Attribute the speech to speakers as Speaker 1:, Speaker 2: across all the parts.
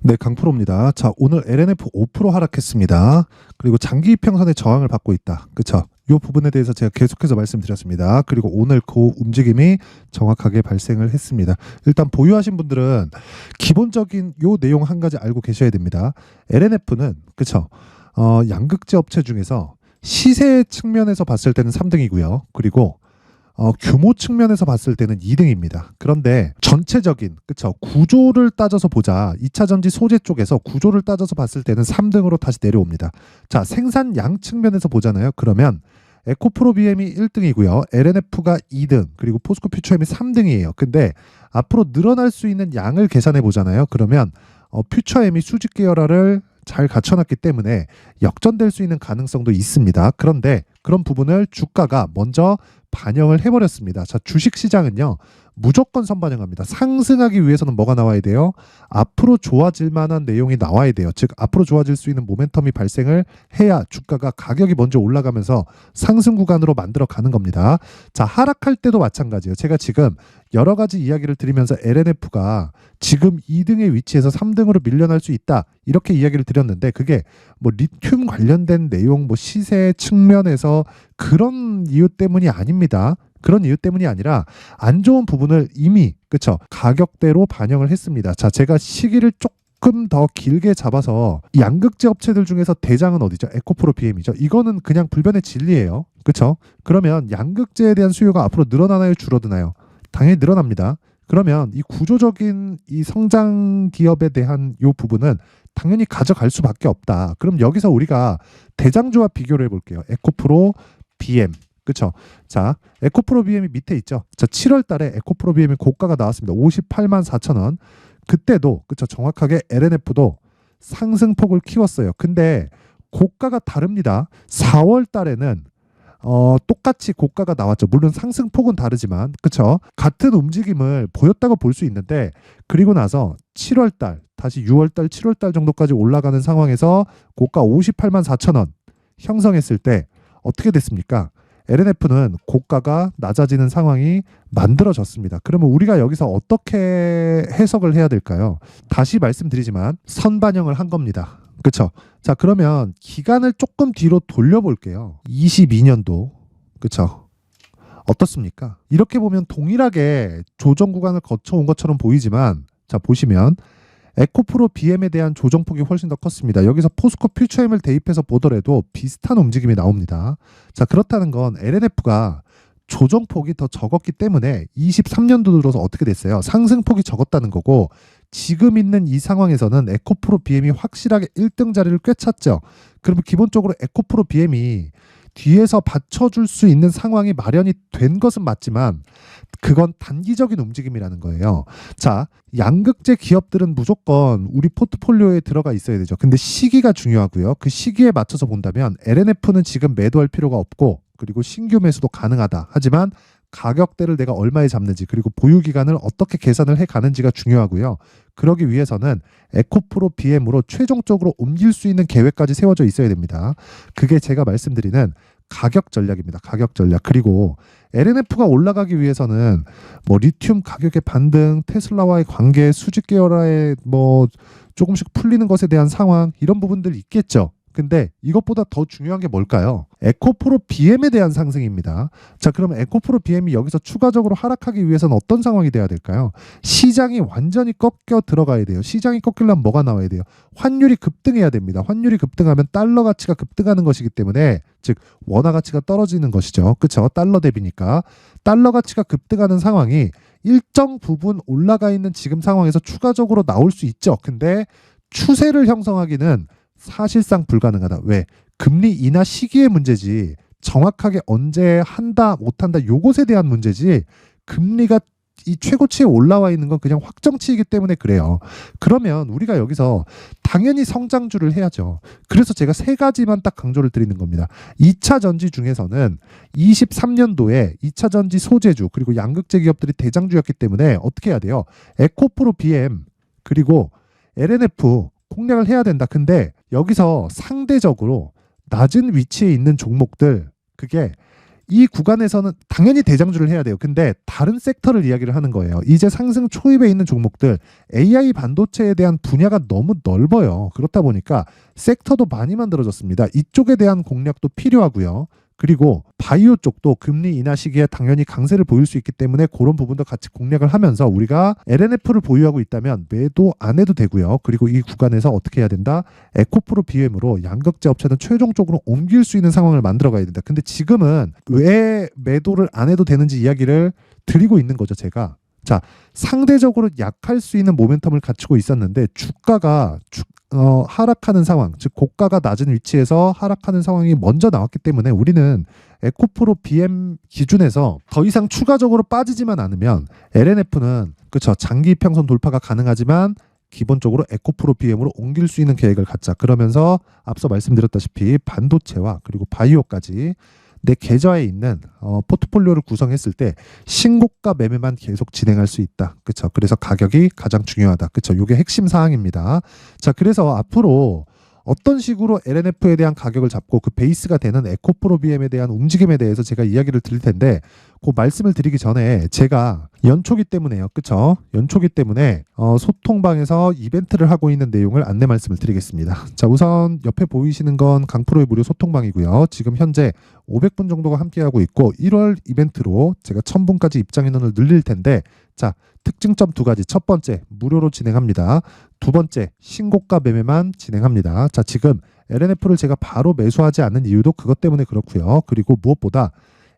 Speaker 1: 네, 강프로입니다. 자, 오늘 LNF 5% 하락했습니다. 그리고 장기 이평선의 저항을 받고 있다. 그쵸? 이 부분에 대해서 제가 계속해서 말씀드렸습니다. 그리고 오늘 그 움직임이 정확하게 발생을 했습니다. 일단 보유하신 분들은 기본적인 요 내용 한 가지 알고 계셔야 됩니다. LNF는 그쵸? 양극재 업체 중에서 시세 측면에서 봤을 때는 3등이고요. 그리고 규모 측면에서 봤을 때는 2등입니다. 그런데 전체적인 그쵸 구조를 따져서 보자. 2차 전지 소재 쪽에서 구조를 따져서 봤을 때는 3등으로 다시 내려옵니다. 자, 생산량 측면에서 보잖아요. 그러면 에코프로 BM이 1등이고요. LNF가 2등, 그리고 포스코 퓨처엠이 3등이에요. 근데 앞으로 늘어날 수 있는 양을 계산해 보잖아요. 그러면 퓨처엠이 수직 계열화를 잘 갖춰놨기 때문에 역전될 수 있는 가능성도 있습니다. 그런데 그런 부분을 주가가 먼저 반영을 해버렸습니다. 자, 주식시장은요, 무조건 선반영합니다. 상승하기 위해서는 뭐가 나와야 돼요? 앞으로 좋아질 만한 내용이 나와야 돼요. 즉, 앞으로 좋아질 수 있는 모멘텀이 발생을 해야 주가가 가격이 먼저 올라가면서 상승 구간으로 만들어 가는 겁니다. 자, 하락할 때도 마찬가지예요. 제가 지금 여러 가지 이야기를 드리면서 LNF가 지금 2등의 위치에서 3등으로 밀려날 수 있다. 이렇게 이야기를 드렸는데 그게 뭐 리튬 관련된 내용, 뭐 시세 측면에서 그런 이유 때문이 아닙니다. 그런 이유 때문이 아니라 안 좋은 부분을 이미 그쵸 가격대로 반영을 했습니다. 자, 제가 시기를 조금 더 길게 잡아서 양극재 업체들 중에서 대장은 어디죠? 에코프로 BM이죠. 이거는 그냥 불변의 진리예요. 그쵸? 그러면 양극재에 대한 수요가 앞으로 늘어나나요? 줄어드나요? 당연히 늘어납니다. 그러면 이 구조적인 이 성장 기업에 대한 이 부분은 당연히 가져갈 수밖에 없다. 그럼 여기서 우리가 대장주와 비교를 해볼게요. 에코프로 BM. 그쵸? 자, 에코프로 BM이 밑에 있죠. 자, 7월 달에 에코프로 BM이 고가가 나왔습니다. 58만 4천 원. 그때도 그쵸? 정확하게 LNF도 상승폭을 키웠어요. 근데 고가가 다릅니다. 4월 달에는 똑같이 고가가 나왔죠. 물론 상승폭은 다르지만 그쵸? 같은 움직임을 보였다고 볼 수 있는데 그리고 나서 7월 달 다시 6월 달 7월 달 정도까지 올라가는 상황에서 고가 58만 4천 원 형성했을 때 어떻게 됐습니까? LNF는 고가가 낮아지는 상황이 만들어졌습니다. 그러면 우리가 여기서 어떻게 해석을 해야 될까요? 다시 말씀드리지만 선반영을 한 겁니다. 그쵸? 자, 그러면 기간을 조금 뒤로 돌려볼게요. 22년도. 그쵸? 어떻습니까? 이렇게 보면 동일하게 조정 구간을 거쳐온 것처럼 보이지만 자, 보시면 에코프로 BM에 대한 조정폭이 훨씬 더 컸습니다. 여기서 포스코 퓨처엠을 대입해서 보더라도 비슷한 움직임이 나옵니다. 자, 그렇다는 건 LNF가 조정폭이 더 적었기 때문에 23년도 들어서 어떻게 됐어요? 상승폭이 적었다는 거고 지금 있는 이 상황에서는 에코프로 BM이 확실하게 1등 자리를 꿰찼죠. 그러면 기본적으로 에코프로 BM이 뒤에서 받쳐줄 수 있는 상황이 마련이 된 것은 맞지만 그건 단기적인 움직임이라는 거예요. 자, 양극재 기업들은 무조건 우리 포트폴리오에 들어가 있어야 되죠. 근데 시기가 중요하고요. 그 시기에 맞춰서 본다면 LNF는 지금 매도할 필요가 없고 그리고 신규 매수도 가능하다. 하지만 가격대를 내가 얼마에 잡는지 그리고 보유 기간을 어떻게 계산을 해 가는지가 중요하고요. 그러기 위해서는 에코프로 BM으로 최종적으로 옮길 수 있는 계획까지 세워져 있어야 됩니다. 그게 제가 말씀드리는 가격 전략입니다. 가격 전략. 그리고 LNF가 올라가기 위해서는 뭐 리튬 가격의 반등, 테슬라와의 관계, 수직 계열화의 뭐 조금씩 풀리는 것에 대한 상황 이런 부분들 있겠죠. 근데 이것보다 더 중요한 게 뭘까요? 에코프로 BM에 대한 상승입니다. 자, 그러면 에코프로 BM이 여기서 추가적으로 하락하기 위해서는 어떤 상황이 돼야 될까요? 시장이 완전히 꺾여 들어가야 돼요. 시장이 꺾이려면 뭐가 나와야 돼요? 환율이 급등해야 됩니다. 환율이 급등하면 달러 가치가 급등하는 것이기 때문에 즉 원화 가치가 떨어지는 것이죠. 그렇죠? 달러 대비니까 달러 가치가 급등하는 상황이 일정 부분 올라가 있는 지금 상황에서 추가적으로 나올 수 있죠. 근데 추세를 형성하기는 사실상 불가능하다. 왜? 금리 인하 시기의 문제지 정확하게 언제 한다 못한다 요것에 대한 문제지 금리가 이 최고치에 올라와 있는 건 그냥 확정치이기 때문에 그래요. 그러면 우리가 여기서 당연히 성장주를 해야죠. 그래서 제가 세 가지만 딱 강조를 드리는 겁니다. 2차 전지 중에서는 23년도에 2차 전지 소재주 그리고 양극재 기업들이 대장주였기 때문에 어떻게 해야 돼요? 에코프로 BM 그리고 LNF 공략을 해야 된다. 근데 여기서 상대적으로 낮은 위치에 있는 종목들 그게 이 구간에서는 당연히 대장주를 해야 돼요. 근데 다른 섹터를 이야기를 하는 거예요. 이제 상승 초입에 있는 종목들 AI 반도체에 대한 분야가 너무 넓어요. 그렇다 보니까 섹터도 많이 만들어졌습니다. 이쪽에 대한 공략도 필요하고요. 그리고 바이오 쪽도 금리 인하 시기에 당연히 강세를 보일 수 있기 때문에 그런 부분도 같이 공략을 하면서 우리가 LNF를 보유하고 있다면 매도 안 해도 되고요. 그리고 이 구간에서 어떻게 해야 된다? 에코프로 BM으로 양극재 업체는 최종적으로 옮길 수 있는 상황을 만들어 가야 된다. 근데 지금은 왜 매도를 안 해도 되는지 이야기를 드리고 있는 거죠, 제가. 자, 상대적으로 약할 수 있는 모멘텀을 갖추고 있었는데 주가가 하락하는 상황, 즉 고가가 낮은 위치에서 하락하는 상황이 먼저 나왔기 때문에 우리는 에코프로 BM 기준에서 더 이상 추가적으로 빠지지만 않으면 LNF는 그쵸 장기 이평선 돌파가 가능하지만 기본적으로 에코프로 BM으로 옮길 수 있는 계획을 갖자. 그러면서 앞서 말씀드렸다시피 반도체와 그리고 바이오까지 내 계좌에 있는 포트폴리오를 구성했을 때 신고가 매매만 계속 진행할 수 있다. 그렇죠? 그래서 가격이 가장 중요하다. 그렇죠? 이게 핵심 사항입니다. 자, 그래서 앞으로 어떤 식으로 LNF에 대한 가격을 잡고 그 베이스가 되는 에코프로 BM에 대한 움직임에 대해서 제가 이야기를 드릴 텐데 그 말씀을 드리기 전에 제가 연초기 때문에요. 그쵸? 연초기 때문에 소통방에서 이벤트를 하고 있는 내용을 안내 말씀을 드리겠습니다. 자, 우선 옆에 보이시는 건 강프로의 무료 소통방이고요. 지금 현재 500분 정도가 함께하고 있고 1월 이벤트로 제가 1000분까지 입장 인원을 늘릴 텐데 자, 특징점 두 가지. 첫 번째, 무료로 진행합니다. 두 번째, 신고가 매매만 진행합니다. 자, 지금 LNF를 제가 바로 매수하지 않는 이유도 그것 때문에 그렇고요. 그리고 무엇보다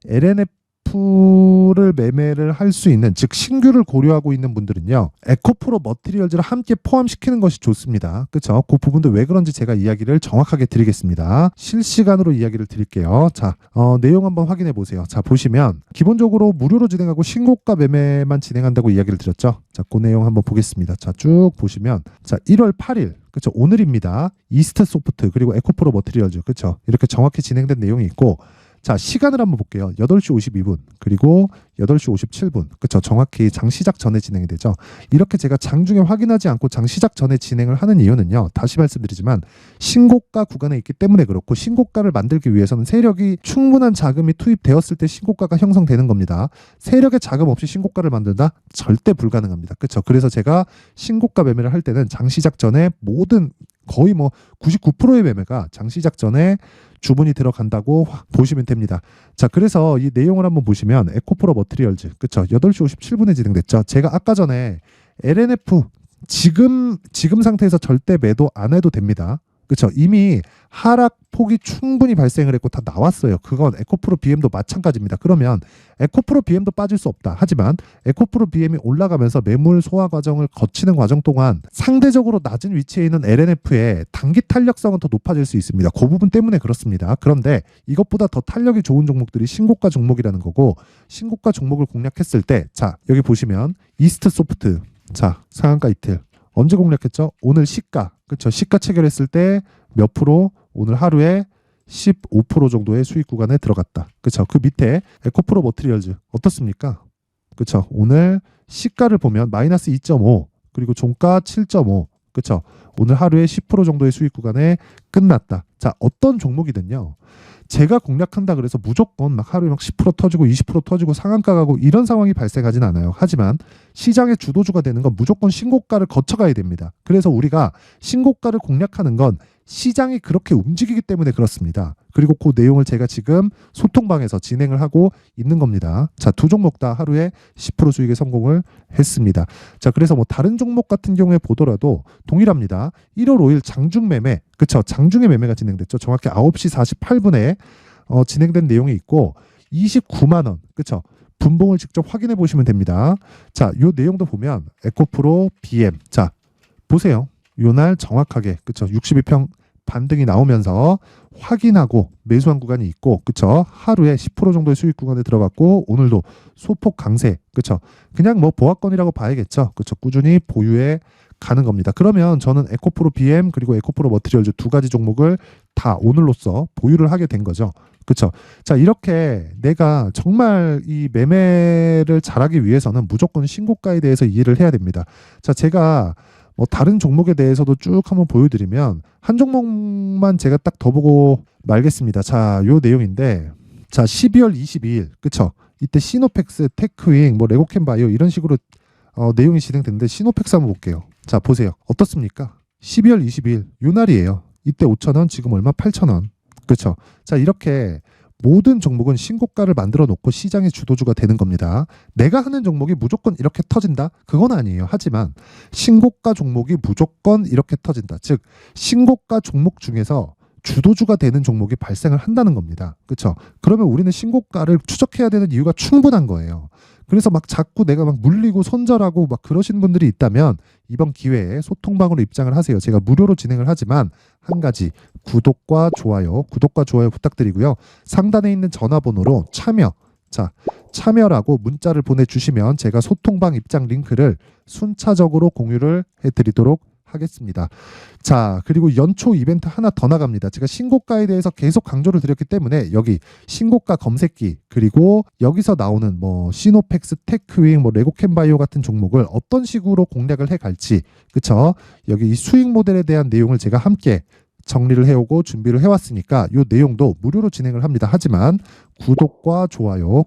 Speaker 1: LNF를 매매를 할 수 있는, 즉 신규를 고려하고 있는 분들은요, 에코프로 머티리얼즈를 함께 포함시키는 것이 좋습니다. 그렇죠? 그 부분도 왜 그런지 제가 이야기를 정확하게 드리겠습니다. 실시간으로 이야기를 드릴게요. 자, 내용 한번 확인해 보세요. 자, 보시면 기본적으로 무료로 진행하고 신고가 매매만 진행한다고 이야기를 드렸죠. 자, 그 내용 한번 보겠습니다. 자, 쭉 보시면 자, 1월 8일 그렇죠? 오늘입니다. 이스트 소프트 그리고 에코프로 머티리얼즈 그렇죠? 이렇게 정확히 진행된 내용이 있고 자, 시간을 한번 볼게요. 8시 52분 그리고 8시 57분 그쵸? 정확히 장 시작 전에 진행이 되죠. 이렇게 제가 장중에 확인하지 않고 장 시작 전에 진행을 하는 이유는요. 다시 말씀드리지만 신고가 구간에 있기 때문에 그렇고 신고가를 만들기 위해서는 세력이 충분한 자금이 투입되었을 때 신고가가 형성되는 겁니다. 세력의 자금 없이 신고가를 만든다? 절대 불가능합니다. 그쵸? 그래서 제가 신고가 매매를 할 때는 장 시작 전에 모든 거의 뭐 99%의 매매가 장 시작 전에 주문이 들어간다고 보시면 됩니다. 자, 그래서 이 내용을 한번 보시면 에코프로 머티리얼즈 그쵸? 8시 57분에 진행됐죠. 제가 아까 전에 LNF 지금 상태에서 절대 매도 안 해도 됩니다. 그렇죠. 이미 하락폭이 충분히 발생을 했고 다 나왔어요. 그건 에코프로 BM도 마찬가지입니다. 그러면 에코프로 BM도 빠질 수 없다. 하지만 에코프로 BM이 올라가면서 매물 소화 과정을 거치는 과정 동안 상대적으로 낮은 위치에 있는 LNF의 단기 탄력성은 더 높아질 수 있습니다. 그 부분 때문에 그렇습니다. 그런데 이것보다 더 탄력이 좋은 종목들이 신고가 종목이라는 거고 신고가 종목을 공략했을 때 자, 여기 보시면 이스트 소프트 자, 상한가 이틀 언제 공략했죠? 오늘 시가 그렇죠. 시가 체결했을 때 몇 프로? 오늘 하루에 15% 정도의 수익 구간에 들어갔다. 그렇죠. 그 밑에 에코프로 머티리얼즈 어떻습니까? 그렇죠. 오늘 시가를 보면 마이너스 2.5 그리고 종가 7.5 그렇죠. 오늘 하루에 10% 정도의 수익 구간에 끝났다. 자, 어떤 종목이든요. 제가 공략한다 그래서 무조건 막 하루에 막 10% 터지고 20% 터지고 상한가 가고 이런 상황이 발생하진 않아요. 하지만 시장의 주도주가 되는 건 무조건 신고가를 거쳐가야 됩니다. 그래서 우리가 신고가를 공략하는 건 시장이 그렇게 움직이기 때문에 그렇습니다. 그리고 그 내용을 제가 지금 소통방에서 진행을 하고 있는 겁니다. 자, 두 종목 다 하루에 10% 수익에 성공을 했습니다. 자, 그래서 뭐 다른 종목 같은 경우에 보더라도 동일합니다. 1월 5일 장중 매매, 그쵸? 장중에 매매가 진행됐죠. 정확히 9시 48분에 진행된 내용이 있고 29만 원, 그쵸? 분봉을 직접 확인해 보시면 됩니다. 자, 요 내용도 보면 에코프로 BM, 자, 보세요. 요날 정확하게 그쵸 62평 반등이 나오면서 확인하고 매수한 구간이 있고 그쵸 하루에 10% 정도의 수익 구간에 들어갔고 오늘도 소폭 강세 그쵸 그냥 뭐 보합권이라고 봐야겠죠 그쵸 꾸준히 보유해 가는 겁니다. 그러면 저는 에코프로 BM 그리고 에코프로 머티리얼즈 두 가지 종목을 다 오늘로써 보유를 하게 된 거죠. 그렇죠. 자, 이렇게 내가 정말 이 매매를 잘하기 위해서는 무조건 신고가에 대해서 이해를 해야 됩니다. 자, 제가 뭐 다른 종목에 대해서도 쭉 한번 보여드리면 한 종목만 제가 딱 더 보고 말겠습니다. 자, 요 내용인데 자, 12월 22일, 그쵸? 이때 시노펙스, 테크윙, 뭐 레고캠바이오 이런 식으로 내용이 진행됐는데 시노펙스 한번 볼게요. 자, 보세요. 어떻습니까? 12월 22일 요 날이에요. 이때 5,000원, 지금 얼마? 8,000원. 그쵸? 자, 이렇게 모든 종목은 신고가를 만들어 놓고 시장의 주도주가 되는 겁니다. 내가 하는 종목이 무조건 이렇게 터진다? 그건 아니에요. 하지만 신고가 종목이 무조건 이렇게 터진다. 즉 신고가 종목 중에서 주도주가 되는 종목이 발생을 한다는 겁니다. 그렇죠? 그러면 우리는 신고가를 추적해야 되는 이유가 충분한 거예요. 그래서 막 자꾸 내가 막 물리고 손절하고 막 그러신 분들이 있다면 이번 기회에 소통방으로 입장을 하세요. 제가 무료로 진행을 하지만 한 가지 구독과 좋아요 부탁드리고요. 상단에 있는 전화번호로 참여라고 문자를 보내주시면 제가 소통방 입장 링크를 순차적으로 공유를 해드리도록 하겠습니다. 자, 그리고 연초 이벤트 하나 더 나갑니다. 제가 신고가에 대해서 계속 강조를 드렸기 때문에 여기 신고가 검색기 그리고 여기서 나오는 뭐 시노펙스, 테크윙, 뭐 레고캠바이오 같은 종목을 어떤 식으로 공략을 해갈지, 그쵸? 여기 이 수익 모델에 대한 내용을 제가 함께 정리를 해오고 준비를 해왔으니까 이 내용도 무료로 진행을 합니다. 하지만 구독과 좋아요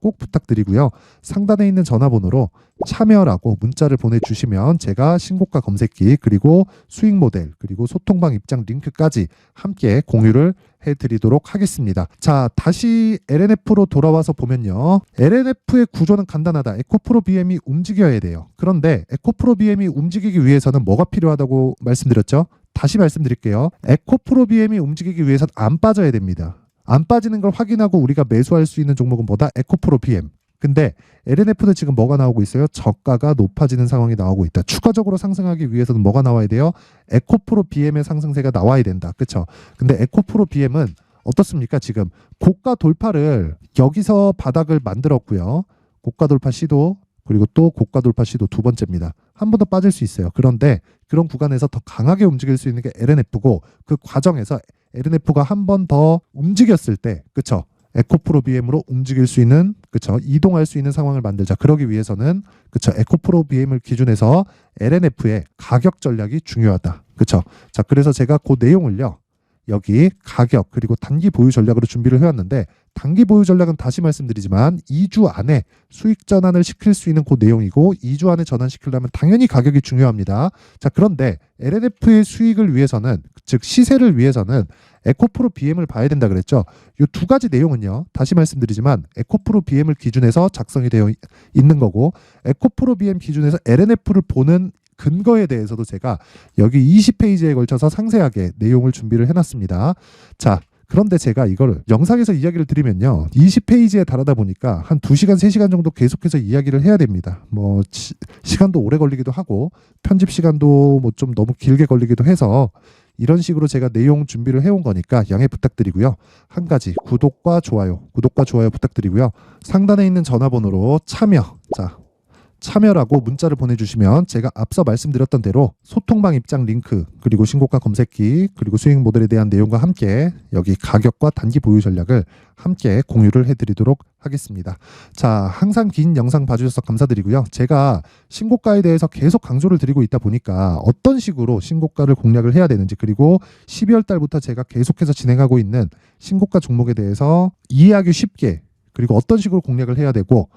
Speaker 1: 꼭 부탁드리고요. 상단에 있는 전화번호로 참여라고 문자를 보내주시면 제가 신고가 검색기 그리고 수익 모델 그리고 소통방 입장 링크까지 함께 공유를 해드리도록 하겠습니다. 자, 다시 LNF로 돌아와서 보면요. LNF의 구조는 간단하다. 에코프로 BM이 움직여야 돼요. 그런데 에코프로 BM이 움직이기 위해서는 뭐가 필요하다고 말씀드렸죠? 다시 말씀드릴게요. 에코프로 BM이 움직이기 위해서는 안 빠져야 됩니다. 안 빠지는 걸 확인하고 우리가 매수할 수 있는 종목은 뭐다? 에코프로 BM. 근데 LNF는 지금 뭐가 나오고 있어요? 저가가 높아지는 상황이 나오고 있다. 추가적으로 상승하기 위해서는 뭐가 나와야 돼요? 에코프로 BM의 상승세가 나와야 된다. 그렇죠? 근데 에코프로 BM은 어떻습니까? 지금 고가 돌파를 여기서 바닥을 만들었고요. 고가 돌파 시도 그리고 또 고가 돌파 시도 두 번째입니다. 한 번 더 빠질 수 있어요. 그런데 그런 구간에서 더 강하게 움직일 수 있는 게 LNF고 그 과정에서 LNF가 한 번 더 움직였을 때, 그쵸? 에코프로 BM으로 움직일 수 있는, 그쵸? 이동할 수 있는 상황을 만들자. 그러기 위해서는, 그쵸? 에코프로 BM을 기준해서 LNF의 가격 전략이 중요하다. 그쵸? 자, 그래서 제가 그 내용을요. 여기 가격 그리고 단기 보유 전략으로 준비를 해왔는데 단기 보유 전략은 다시 말씀드리지만 2주 안에 수익 전환을 시킬 수 있는 그 내용이고 2주 안에 전환시키려면 당연히 가격이 중요합니다. 자, 그런데 LNF의 수익을 위해서는 즉 시세를 위해서는 에코프로 BM을 봐야 된다 그랬죠. 이 두 가지 내용은요. 다시 말씀드리지만 에코프로 BM을 기준해서 작성이 되어 있는 거고 에코프로 BM 기준에서 LNF를 보는 근거에 대해서도 제가 여기 20페이지에 걸쳐서 상세하게 내용을 준비를 해놨습니다. 자, 그런데 제가 이걸 영상에서 이야기를 드리면요. 20페이지에 달하다 보니까 한 2시간, 3시간 정도 계속해서 이야기를 해야 됩니다. 뭐 시간도 오래 걸리기도 하고 편집 시간도 뭐 좀 너무 길게 걸리기도 해서 이런 식으로 제가 내용 준비를 해온 거니까 양해 부탁드리고요. 한 가지 구독과 좋아요 부탁드리고요. 상단에 있는 전화번호로 참여라고 문자를 보내주시면 제가 앞서 말씀드렸던 대로 소통방 입장 링크 그리고 신고가 검색기 그리고 수익 모델에 대한 내용과 함께 여기 가격과 단기 보유 전략을 함께 공유를 해드리도록 하겠습니다. 자, 항상 긴 영상 봐주셔서 감사드리고요. 제가 신고가에 대해서 계속 강조를 드리고 있다 보니까 어떤 식으로 신고가를 공략을 해야 되는지 그리고 12월 달부터 제가 계속해서 진행하고 있는 신고가 종목에 대해서 이해하기 쉽게 그리고 어떤 식으로 공략을 해야 되고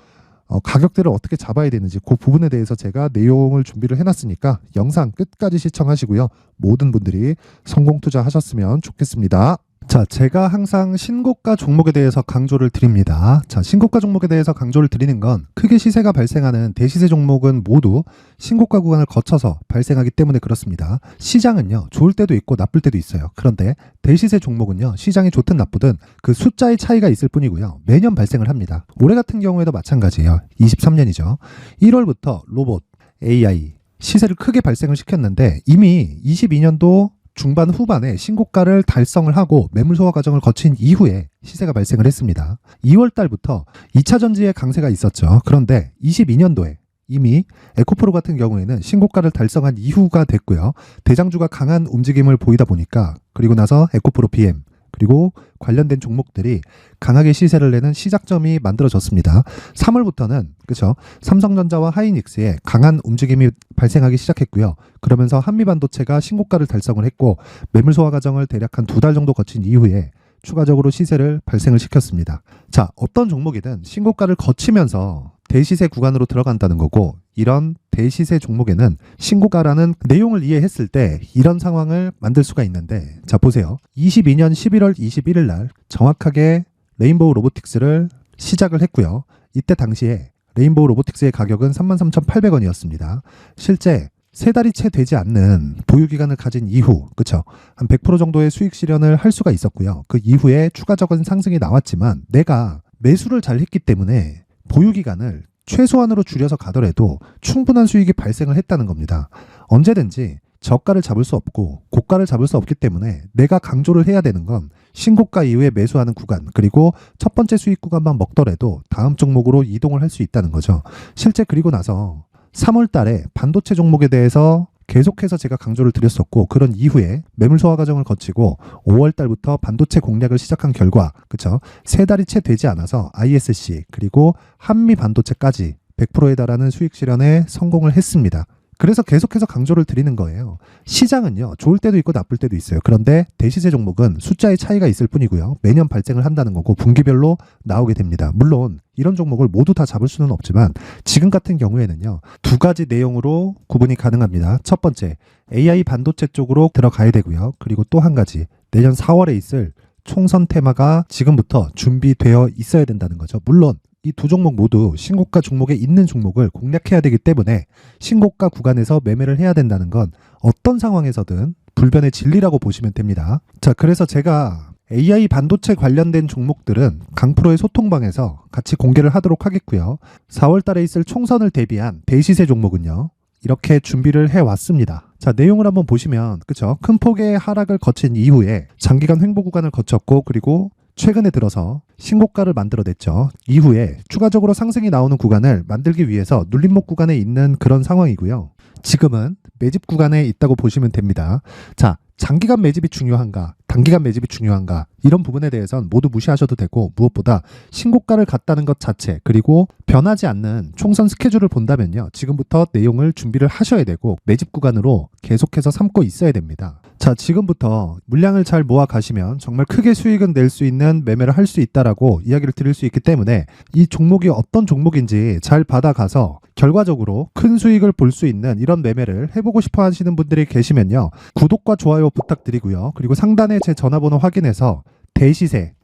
Speaker 1: 가격대를 어떻게 잡아야 되는지 그 부분에 대해서 제가 내용을 준비를 해놨으니까 영상 끝까지 시청하시고요. 모든 분들이 성공 투자하셨으면 좋겠습니다. 자, 제가 항상 신고가 종목에 대해서 강조를 드립니다. 자, 신고가 종목에 대해서 강조를 드리는 건 크게 시세가 발생하는 대시세 종목은 모두 신고가 구간을 거쳐서 발생하기 때문에 그렇습니다. 시장은요, 좋을 때도 있고 나쁠 때도 있어요. 그런데 대시세 종목은요, 시장이 좋든 나쁘든 그 숫자의 차이가 있을 뿐이고요. 매년 발생을 합니다. 올해 같은 경우에도 마찬가지예요. 23년이죠. 1월부터 로봇, AI, 시세를 크게 발생을 시켰는데 이미 22년도 중반 후반에 신고가를 달성을 하고 매물 소화 과정을 거친 이후에 시세가 발생을 했습니다. 2월 달부터 2차 전지의 강세가 있었죠. 그런데 22년도에 이미 에코프로 같은 경우에는 신고가를 달성한 이후가 됐고요. 대장주가 강한 움직임을 보이다 보니까 그리고 나서 에코프로 BM 그리고 관련된 종목들이 강하게 시세를 내는 시작점이 만들어졌습니다. 3월부터는 그렇죠. 삼성전자와 하이닉스의 강한 움직임이 발생하기 시작했고요. 그러면서 한미반도체가 신고가를 달성을 했고 매물 소화 과정을 대략 한 2달 정도 거친 이후에 추가적으로 시세를 발생을 시켰습니다. 자, 어떤 종목이든 신고가를 거치면서 대시세 구간으로 들어간다는 거고, 이런 대시세 종목에는 신고가라는 내용을 이해했을 때 이런 상황을 만들 수가 있는데, 자 보세요. 22년 11월 21일 날 정확하게 레인보우 로보틱스를 시작을 했고요. 이때 당시에 레인보우 로보틱스의 가격은 33,800원이었습니다. 실제 세 달이 채 되지 않는 보유기간을 가진 이후, 그쵸? 한 100% 정도의 수익 실현을 할 수가 있었고요. 그 이후에 추가적인 상승이 나왔지만 내가 매수를 잘 했기 때문에 보유기간을 최소한으로 줄여서 가더라도 충분한 수익이 발생을 했다는 겁니다. 언제든지 저가를 잡을 수 없고 고가를 잡을 수 없기 때문에 내가 강조를 해야 되는 건 신고가 이후에 매수하는 구간, 그리고 첫 번째 수익 구간만 먹더라도 다음 종목으로 이동을 할 수 있다는 거죠. 실제 그리고 나서 3월 달에 반도체 종목에 대해서 계속해서 제가 강조를 드렸었고, 그런 이후에 매물 소화 과정을 거치고 5월 달부터 반도체 공략을 시작한 결과, 그쵸? 세 달이 채 되지 않아서 ISC 그리고 한미 반도체까지 100%에 달하는 수익 실현에 성공을 했습니다. 그래서 계속해서 강조를 드리는 거예요. 시장은요, 좋을 때도 있고 나쁠 때도 있어요. 그런데 대시세 종목은 숫자의 차이가 있을 뿐이고요. 매년 발생을 한다는 거고 분기별로 나오게 됩니다. 물론 이런 종목을 모두 다 잡을 수는 없지만 지금 같은 경우에는요, 두 가지 내용으로 구분이 가능합니다. 첫 번째, AI 반도체 쪽으로 들어가야 되고요. 그리고 또 한 가지, 내년 4월에 있을 총선 테마가 지금부터 준비되어 있어야 된다는 거죠. 물론 이 두 종목 모두 신고가 종목에 있는 종목을 공략해야 되기 때문에 신고가 구간에서 매매를 해야 된다는 건 어떤 상황에서든 불변의 진리라고 보시면 됩니다. 자, 그래서 제가 AI 반도체 관련된 종목들은 강프로의 소통방에서 같이 공개를 하도록 하겠고요. 4월 달에 있을 총선을 대비한 대시세 종목은요, 이렇게 준비를 해왔습니다. 자, 내용을 한번 보시면, 그쵸? 큰 폭의 하락을 거친 이후에 장기간 횡보 구간을 거쳤고, 그리고 최근에 들어서 신고가를 만들어냈죠. 이후에 추가적으로 상승이 나오는 구간을 만들기 위해서 눌림목 구간에 있는 그런 상황이고요. 지금은 매집 구간에 있다고 보시면 됩니다. 자, 장기간 매집이 중요한가, 단기간 매집이 중요한가, 이런 부분에 대해서는 모두 무시하셔도 되고, 무엇보다 신고가를 갔다는 것 자체, 그리고 변하지 않는 총선 스케줄을 본다면요, 지금부터 내용을 준비를 하셔야 되고 매집 구간으로 계속해서 삼고 있어야 됩니다. 자, 지금부터 물량을 잘 모아 가시면 정말 크게 수익은 낼 수 있는 매매를 할 수 있다라고 이야기를 드릴 수 있기 때문에 이 종목이 어떤 종목인지 잘 받아가서 결과적으로 큰 수익을 볼 수 있는 이런 매매를 해보고 싶어 하시는 분들이 계시면요, 구독과 좋아요 부탁드리고요. 그리고 상단에 제 전화번호 확인해서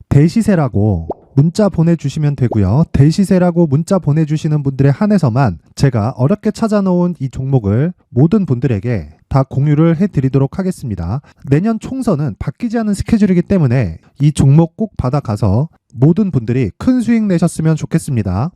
Speaker 1: 대시세라고 문자 보내주시면 되고요. 대시세라고 문자 보내주시는 분들에 한해서만 제가 어렵게 찾아놓은 이 종목을 모든 분들에게 다 공유를 해드리도록 하겠습니다. 내년 총선은 바뀌지 않은 스케줄이기 때문에 이 종목 꼭 받아가서 모든 분들이 큰 수익 내셨으면 좋겠습니다.